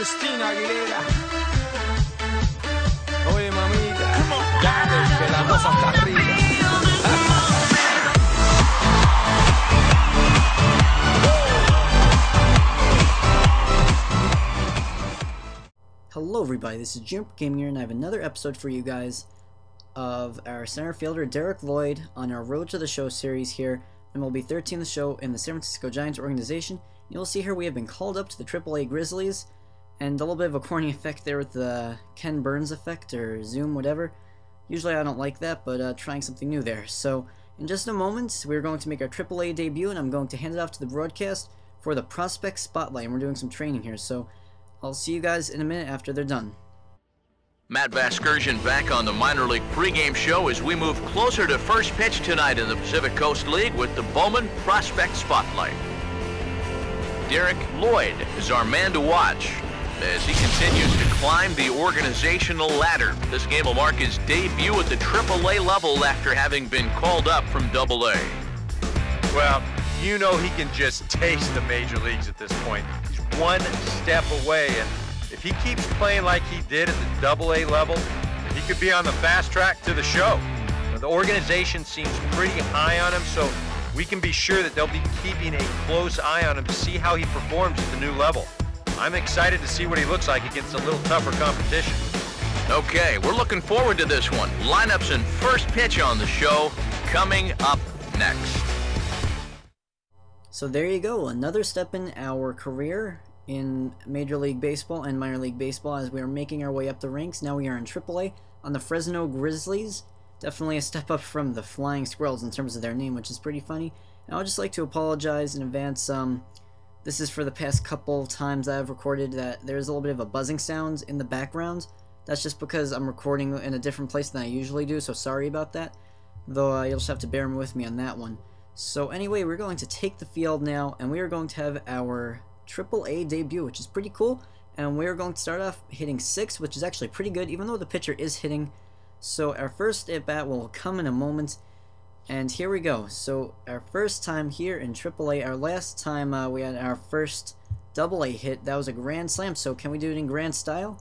Cristina Aguilera. Oye, mamita, dale, que la cosa está arriba. Hello everybody, this is Juniper Gaming here, and I have another episode for you guys of our center fielder Derick Lloyd on our Road to the Show series here, and we'll be 13 the show in the San Francisco Giants organization. You'll see here we have been called up to the AAA Grizzlies, and a little bit of a corny effect there with the Ken Burns effect, or Zoom, whatever. Usually I don't like that, but trying something new there. So, in just a moment, we're going to make our AAA debut, and I'm going to hand it off to the broadcast for the Prospect Spotlight, and we're doing some training here, so I'll see you guys in a minute after they're done. Matt Vasgersian back on the minor league pregame show as we move closer to first pitch tonight in the Pacific Coast League with the Bowman Prospect Spotlight. Derick Lloyd is our man to watch as he continues to climb the organizational ladder. This game will mark his debut at the AAA level after having been called up from AA. Well, you know he can just taste the major leagues at this point. He's one step away, and if he keeps playing like he did at the AA level, he could be on the fast track to the show. The organization seems pretty high on him, so we can be sure that they'll be keeping a close eye on him to see how he performs at the new level. I'm excited to see what he looks like against a little tougher competition. Okay, we're looking forward to this one. Lineups and first pitch on the show coming up next. So there you go, another step in our career in Major League Baseball and Minor League Baseball as we are making our way up the ranks. Now we are in AAA on the Fresno Grizzlies. Definitely a step up from the Flying Squirrels in terms of their name, which is pretty funny. And I would just like to apologize in advance. This is for the past couple times I've recorded that there's a little bit of a buzzing sound in the background. That's just because I'm recording in a different place than I usually do, so sorry about that. Though you'll just have to bear with me on that one. So anyway, we're going to take the field now, and we are going to have our AAA debut, which is pretty cool. And we're going to start off hitting 6, which is actually pretty good, even though the pitcher is hitting. So our first at-bat will come in a moment. And here we go. So our first time here in AAA, our last time we had our first AA hit, that was a grand slam. So can we do it in grand style?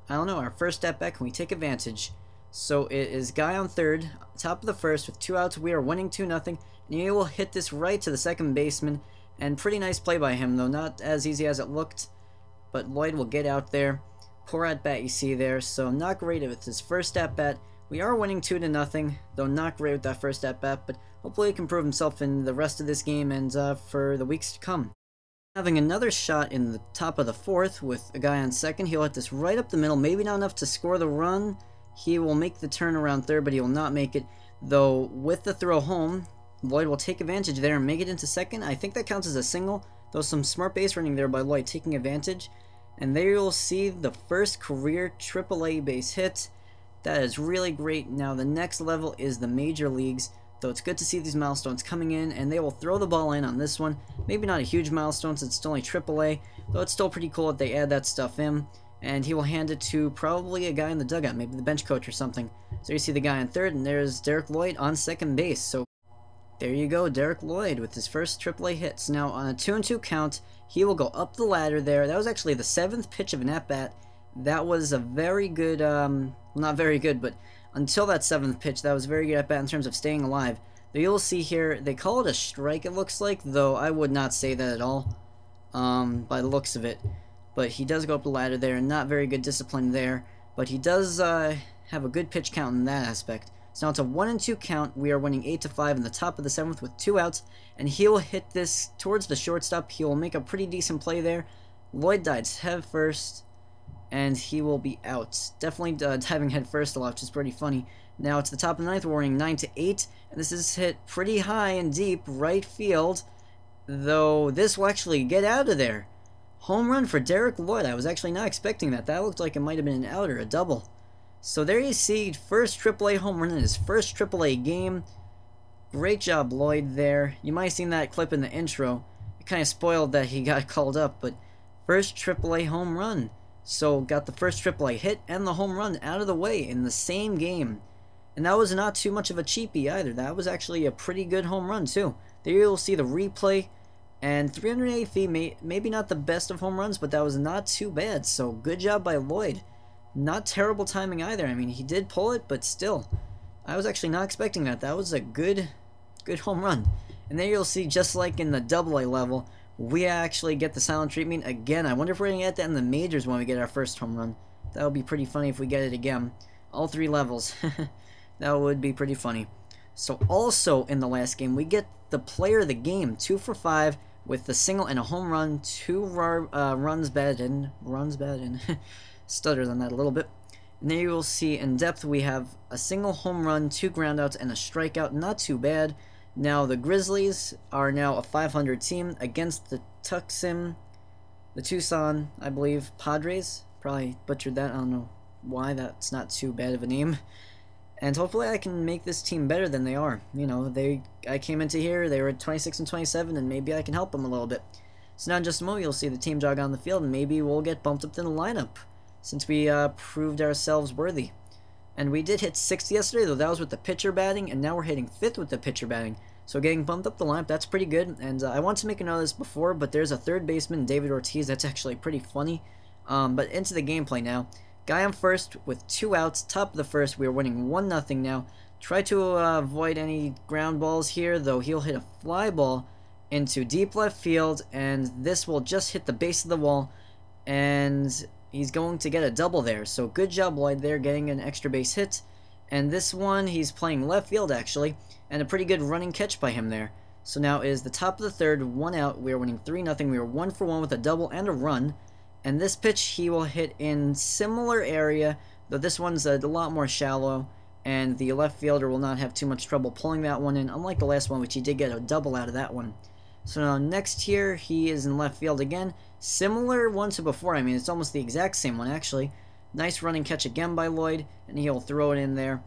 I don't know. Our first at-bat, can we take advantage? So it is guy on third, top of the first with 2 outs. We are winning 2-0. And he will hit this right to the second baseman. And pretty nice play by him, though not as easy as it looked. But Lloyd will get out there. Poor at-bat you see there. So not great with his first at-bat. We are winning 2-0, though not great with that first at-bat. But hopefully he can prove himself in the rest of this game and for the weeks to come. Having another shot in the top of the fourth with a guy on second. He'll hit this right up the middle. Maybe not enough to score the run. He will make the turn around third, but he will not make it. Though with the throw home, Lloyd will take advantage there and make it into second. I think that counts as a single, though some smart base running there by Lloyd taking advantage. And there you'll see the first career AAA base hit. That is really great. Now the next level is the major leagues, though it's good to see these milestones coming in, and they will throw the ball in on this one. Maybe not a huge milestone since it's only AAA, though it's still pretty cool that they add that stuff in. And he will hand it to probably a guy in the dugout, maybe the bench coach or something. So you see the guy on third, and there's Derick Lloyd on second base. So there you go, Derick Lloyd with his first AAA hits. Now on a 2-2 count, he will go up the ladder there. That was actually the 7th pitch of an at-bat. That was a very good, not very good, but until that 7th pitch, that was a very good at-bat in terms of staying alive. But you'll see here, they call it a strike, it looks like, though I would not say that at all, by the looks of it. But he does go up the ladder there, and not very good discipline there. But he does have a good pitch count in that aspect. So now it's a 1-2 count. We are winning 8-5 in the top of the 7th with 2 outs. And he will hit this towards the shortstop. He will make a pretty decent play there. Lloyd dives head first, and he will be out. Definitely diving head first a lot, which is pretty funny. Now it's the top of the 9th. We're winning 9-8. And this is hit pretty high and deep right field. Though this will actually get out of there. Home run for Derick Lloyd. I was actually not expecting that. That looked like it might have been an out or a double. So there you see, first AAA home run in his first AAA game. Great job, Lloyd, there. You might have seen that clip in the intro. It kind of spoiled that he got called up, but first AAA home run. So got the first AAA hit and the home run out of the way in the same game. And that was not too much of a cheapie either. That was actually a pretty good home run too. There you'll see the replay. And 380 feet, maybe not the best of home runs, but that was not too bad. So good job by Lloyd. Not terrible timing either. I mean, he did pull it, but still, I was actually not expecting that. That was a good home run. And there you'll see, just like in the AA level, we actually get the silent treatment again. I wonder if we're going to get that in the majors when we get our first home run. That would be pretty funny if we get it again. All 3 levels. That would be pretty funny. So also in the last game, we get the player of the game, 2 for 5 with the single and a home run, 2 runs batted in. Stuttered on that a little bit. And there you will see in depth we have a single home run, 2 groundouts, and a strikeout. Not too bad. Now the Grizzlies are now a 500 team against the Tucson, I believe, Padres. Probably butchered that. I don't know why. That's not too bad of a name. And hopefully I can make this team better than they are. You know, I came into here, they were at 26 and 27, and maybe I can help them a little bit. So now in just a moment you'll see the team jog on the field, and maybe we'll get bumped up in the lineup, since we proved ourselves worthy. And we did hit 6th yesterday, though that was with the pitcher batting, and now we're hitting 5th with the pitcher batting. So getting bumped up the lineup, that's pretty good. And I want to make a note of this before, but there's a 3rd baseman, David Ortiz, that's actually pretty funny. But into the gameplay now. Guy on first with 2 outs, top of the first. We are winning 1-0 now. Try to avoid any ground balls here, though he'll hit a fly ball into deep left field, and this will just hit the base of the wall, and he's going to get a double there. So good job, Lloyd, there, getting an extra base hit. And this one, he's playing left field, actually, and a pretty good running catch by him there. So now is the top of the 3rd, 1 out. We are winning 3-0. We are 1 for 1 with a double and a run. And this pitch he will hit in similar area, though this one's a lot more shallow, and the left fielder will not have too much trouble pulling that one in, unlike the last one, which he did get a double out of that one. So now next here, he is in left field again. Similar one to before. I mean, it's almost the exact same one, actually. Nice running catch again by Lloyd, and he'll throw it in there.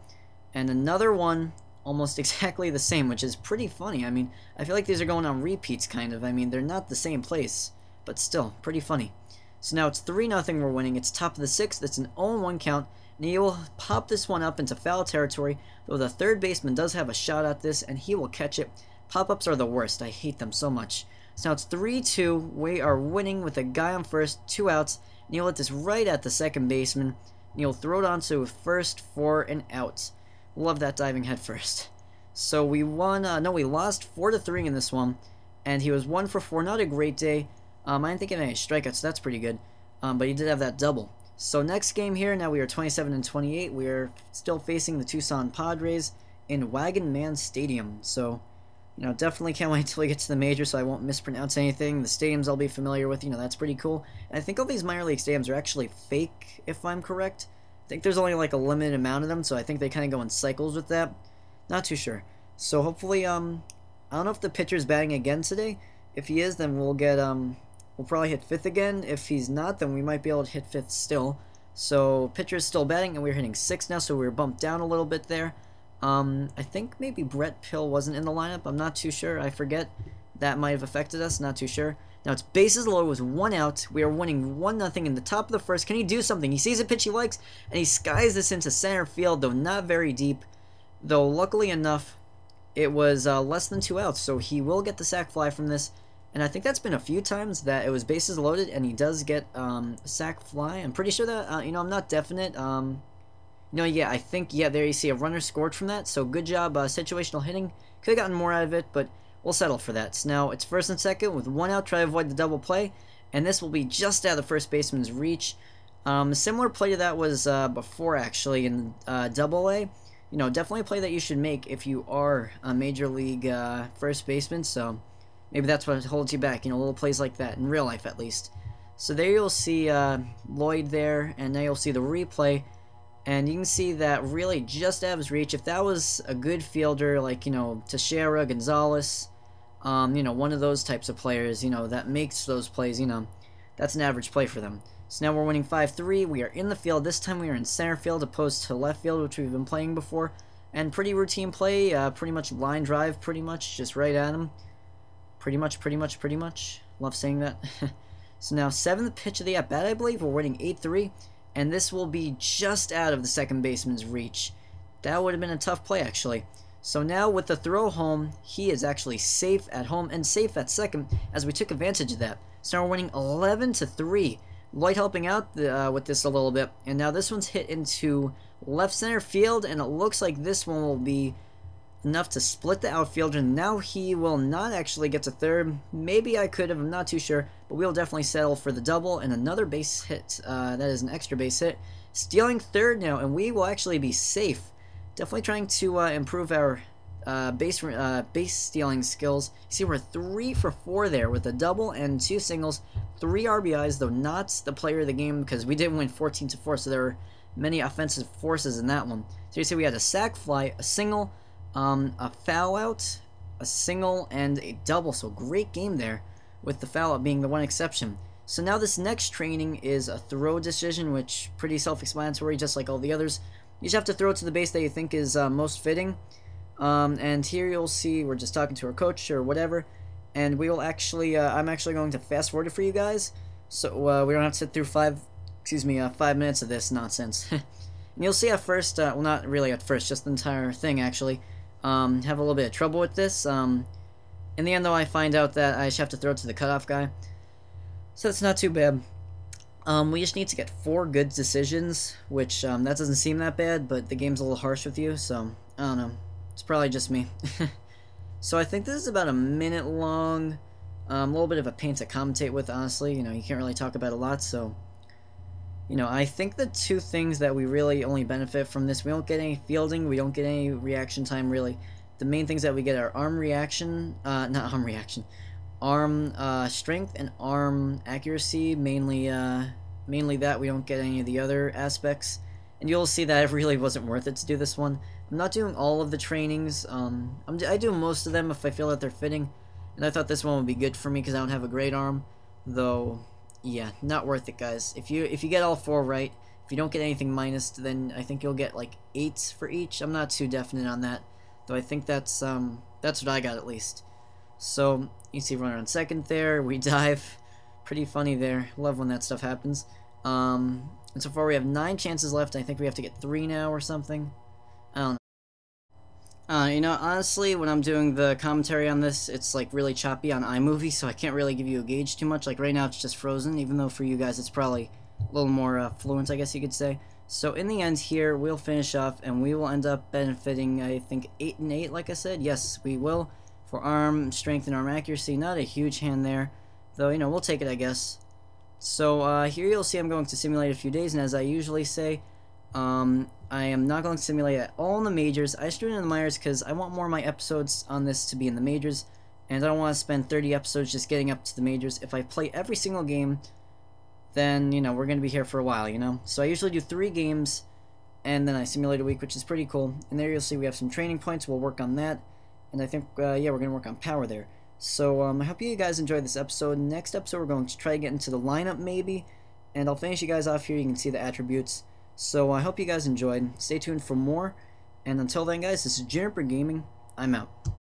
And another one, almost exactly the same, which is pretty funny. I mean, I feel like these are going on repeats, kind of. I mean, they're not the same place, but still, pretty funny. So now it's 3-0 we're winning. It's top of the 6th. It's an 0-1 count. And he will pop this one up into foul territory, though the 3rd baseman does have a shot at this, and he will catch it. Pop-ups are the worst. I hate them so much. So now it's 3-2. We are winning with a guy on first, 2 outs. And he'll hit this right at the 2nd baseman. And he'll throw it onto first for an out. Love that diving head first. So we won, we lost 4-3 in this one. And he was 1 for 4. Not a great day. I didn't think of any strikeouts, so that's pretty good. But he did have that double. So next game here, now we are 27 and 28. We are still facing the Tucson Padres in Wagon Man Stadium. So, you know, definitely can't wait until we get to the major so I won't mispronounce anything. The stadiums I'll be familiar with, you know, that's pretty cool. And I think all these minor league stadiums are actually fake, if I'm correct. I think there's only like a limited amount of them, so I think they kind of go in cycles with that. Not too sure. So hopefully, I don't know if the pitcher's batting again today. If he is, then we'll get, we'll probably hit 5th again. If he's not, then we might be able to hit 5th still. So pitcher is still batting, and we're hitting 6th now, so we're bumped down a little bit there. I think maybe Brett Pill wasn't in the lineup. I'm not too sure. I forget. That might have affected us. Not too sure. Now it's bases loaded with 1 out. We are winning 1-0 in the top of the first. Can he do something? He sees a pitch he likes, and he skies this into center field, though not very deep. Though luckily enough, it was less than 2 outs, so he will get the sac fly from this. And I think that's been a few times that it was bases loaded and he does get a sac fly. I'm pretty sure that, you know, I'm not definite. Yeah, I think, yeah, there you see a runner scored from that. So good job, situational hitting. Could have gotten more out of it, but we'll settle for that. So now it's 1st and 2nd with 1 out. Try to avoid the double play. And this will be just out of the first baseman's reach. A similar play to that was before, actually, in AA. You know, definitely a play that you should make if you are a major league first baseman. So maybe that's what holds you back, you know, little plays like that, in real life at least. So there you'll see Lloyd there, and now you'll see the replay, and you can see that really just out of his reach. If that was a good fielder, like, you know, Teixeira, Gonzalez, you know, one of those types of players, you know, that makes those plays, you know, that's an average play for them. So now we're winning 5-3. We are in the field. This time we are in center field opposed to left field, which we've been playing before. And pretty routine play, pretty much line drive, pretty much, just right at him. Pretty much. Love saying that. So now 7th pitch of the at-bat, I believe. We're winning 8-3. And this will be just out of the 2nd baseman's reach. That would have been a tough play, actually. So now with the throw home, he is actually safe at home and safe at second as we took advantage of that. So now we're winning 11-3. Lloyd helping out with this a little bit. And now this one's hit into left center field, and it looks like this one will be enough to split the outfielder. Now he will not actually get to third. Maybe I could have, I'm not too sure, but we'll definitely settle for the double and another base hit. That is an extra base hit. Stealing third now, and we will actually be safe. Definitely trying to improve our base stealing skills. You see, we're 3 for 4 there with a double and 2 singles, 3 RBIs, though not the player of the game because we did win 14-4, so there were many offensive forces in that one. So you see, we had a sac fly, a single, a foul out, a single, and a double. So great game there, with the foul out being the one exception. So now this next training is a throw decision, which pretty self-explanatory, just like all the others. You just have to throw it to the base that you think is most fitting. And here you'll see we're just talking to our coach or whatever, and we will actually, I'm actually going to fast forward it for you guys, so we don't have to sit through 5 minutes of this nonsense. And you'll see at first, well, not really at first, just the entire thing actually, have a little bit of trouble with this. In the end though, I find out that I just have to throw it to the cutoff guy, so it's not too bad. We just need to get 4 good decisions, which that doesn't seem that bad, but the game's a little harsh with you, so I don't know. It's probably just me. So I think this is about a minute long. A little bit of a pain to commentate with, honestly. You know, you can't really talk about a lot, so... You know, I think the 2 things that we really only benefit from this, we don't get any fielding, we don't get any reaction time, really. The main things that we get are arm reaction, not arm reaction, arm strength and arm accuracy, mainly that. We don't get any of the other aspects. And you'll see that it really wasn't worth it to do this one. I'm not doing all of the trainings. I do most of them if I feel that they're fitting. And I thought this one would be good for me because I don't have a great arm. Though, yeah, not worth it, guys. If you get all 4 right, if you don't get anything minus, then I think you'll get like 8 for each. I'm not too definite on that, though. I think that's what I got at least. So you see runner on second there. We dive. Pretty funny there. Love when that stuff happens. And so far we have 9 chances left. I think we have to get 3 now or something. I don't know. You know, honestly, when I'm doing the commentary on this, it's like really choppy on iMovie, so I can't really give you a gauge too much. Like right now it's just frozen, even though for you guys it's probably a little more fluent, I guess you could say. So in the end here, we'll finish off, and we will end up benefiting, I think, 8 and 8, like I said. Yes, we will. For arm strength and arm accuracy, not a huge hand there, though, you know, we'll take it, I guess. So here you'll see I'm going to simulate a few days, and as I usually say, I am not going to simulate at all in the majors. I just do it in the minors because I want more of my episodes on this to be in the majors, and I don't want to spend 30 episodes just getting up to the majors. If I play every single game, then, you know, we're going to be here for a while, you know? So I usually do 3 games, and then I simulate a week, which is pretty cool. And there you'll see we have some training points. We'll work on that, and I think, yeah, we're going to work on power there. So I hope you guys enjoyed this episode. Next episode, we're going to try to get into the lineup, maybe, and I'll finish you guys off here. You can see the attributes. So I hope you guys enjoyed. Stay tuned for more. And until then, guys, this is Juniper Gaming. I'm out.